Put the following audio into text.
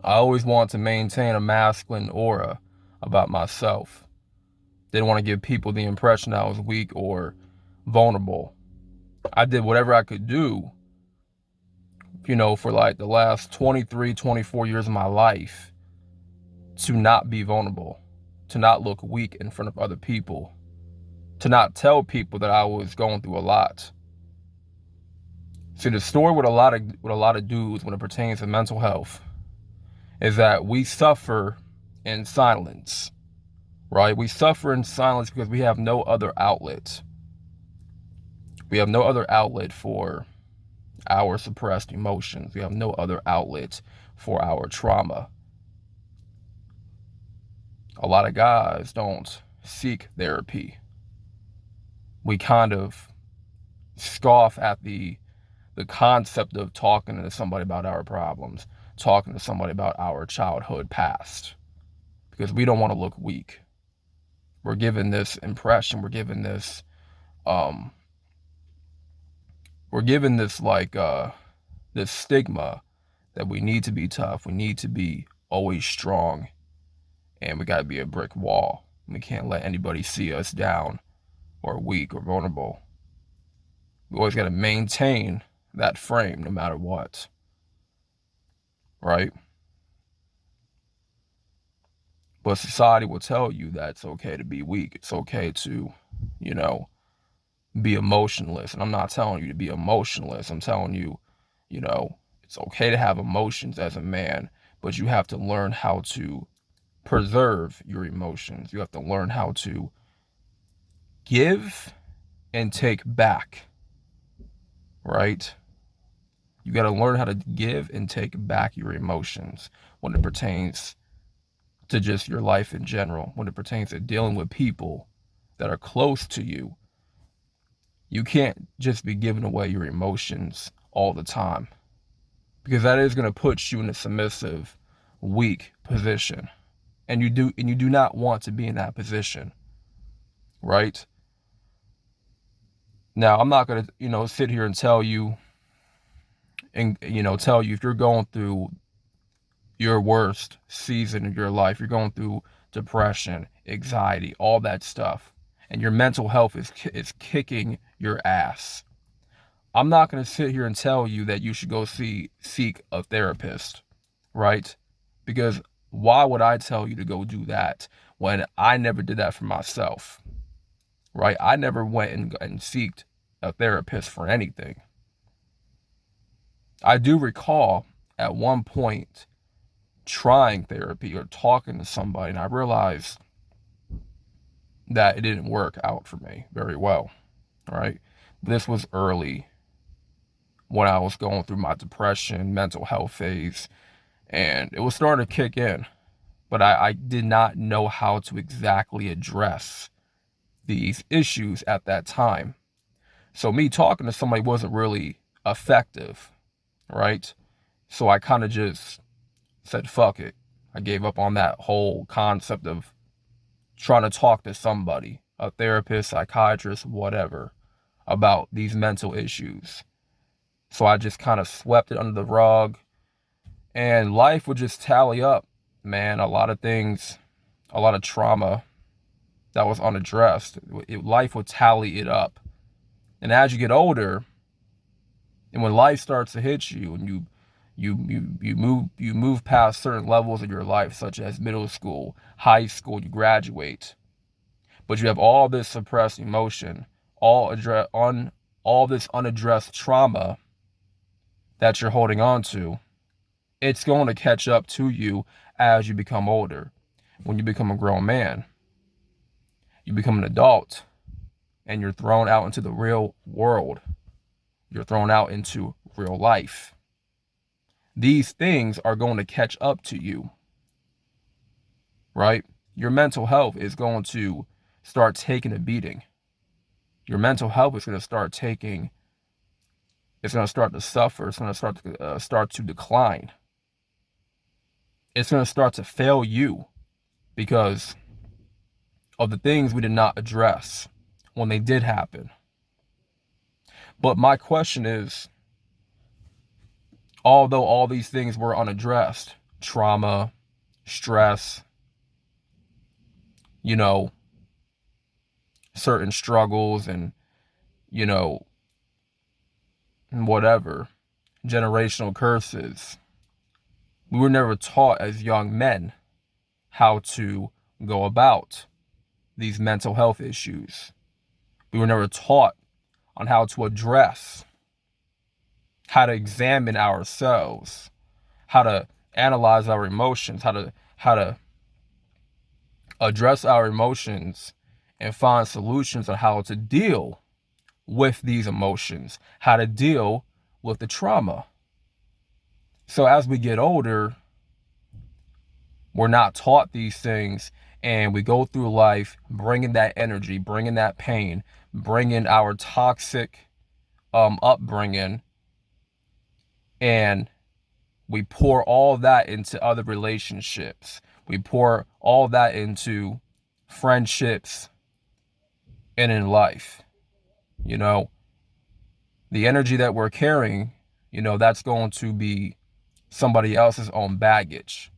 I always wanted to maintain a masculine aura about myself. Didn't want to give people the impression I was weak or vulnerable. I did whatever I could do, for like the last 23, 24 years of my life to not be vulnerable, to not look weak in front of other people, to not tell people that I was going through a lot. See, the story with a lot of dudes when it pertains to mental health is that we suffer in silence, right? We suffer in silence because we have no other outlet. We have no other outlet for our suppressed emotions. We have no other outlet for our trauma. A lot of guys don't seek therapy. We kind of scoff at the concept of talking to somebody about our problems, talking to somebody about our childhood past, because we don't want to look weak. We're given this impression, um, we're given this this stigma that we need to be tough, we need to be always strong, and we got to be a brick wall. We can't let anybody see us down or weak or vulnerable. We always got to maintain that frame no matter what, right? But society will tell you that it's okay to be weak. It's okay to, you know, be emotionless. And I'm not telling you to be emotionless. I'm telling you, it's okay to have emotions as a man, but you have to learn how to preserve your emotions. You have to learn how to give and take back, right? You got to learn how to give and take back your emotions when it pertains to just your life in general, when it pertains to dealing with people that are close to you. You can't just be giving away your emotions all the time, because that is going to put you in a submissive, weak position. And you do not want to be in that position, right? Now, I'm not going to, sit here and tell you if you're going through your worst season of your life, you're going through depression, anxiety, all that stuff, and your mental health is kicking your ass. I'm not going to sit here and tell you that you should go seek a therapist, right? Because why would I tell you to go do that when I never did that for myself, right? I never went and seeked a therapist for anything. I do recall at one point trying therapy or talking to somebody, and I realized that it didn't work out for me very well, right? This was early when I was going through my depression, mental health phase, and it was starting to kick in, but I did not know how to exactly address these issues at that time. So me talking to somebody wasn't really effective, right? So I kind of just said, fuck it. I gave up on that whole concept of trying to talk to somebody, a therapist, psychiatrist, whatever, about these mental issues. So I just kind of swept it under the rug, and life would just tally up, man. A lot of things, a lot of trauma that was unaddressed. Life would tally it up. And as you get older, and when life starts to hit you, and you move past certain levels of your life, such as middle school, high school, you graduate, but you have all this suppressed emotion, all this unaddressed trauma that you're holding on to. It's going to catch up to you as you become older. When you become a grown man, you become an adult, and you're thrown out into the real world. You're thrown out into real life. These things are going to catch up to you, right? Your mental health is going to start taking a beating. Your mental health is going to start taking, it's going to start to suffer. It's going to start to decline. It's going to start to fail you because of the things we did not address when they did happen. But my question is, although all these things were unaddressed, trauma, stress, you know, certain struggles and, you know, whatever, generational curses. We were never taught as young men how to go about these mental health issues. We were never taught on how to address, how to examine ourselves, how to analyze our emotions, how to address our emotions and find solutions on how to deal with these emotions, how to deal with the trauma. So as we get older, we're not taught these things, and we go through life bringing that energy, bringing that pain, bringing our toxic upbringing, and we pour all that into other relationships. We pour all that into friendships and in life. You know, the energy that we're carrying, that's going to be somebody else's own baggage.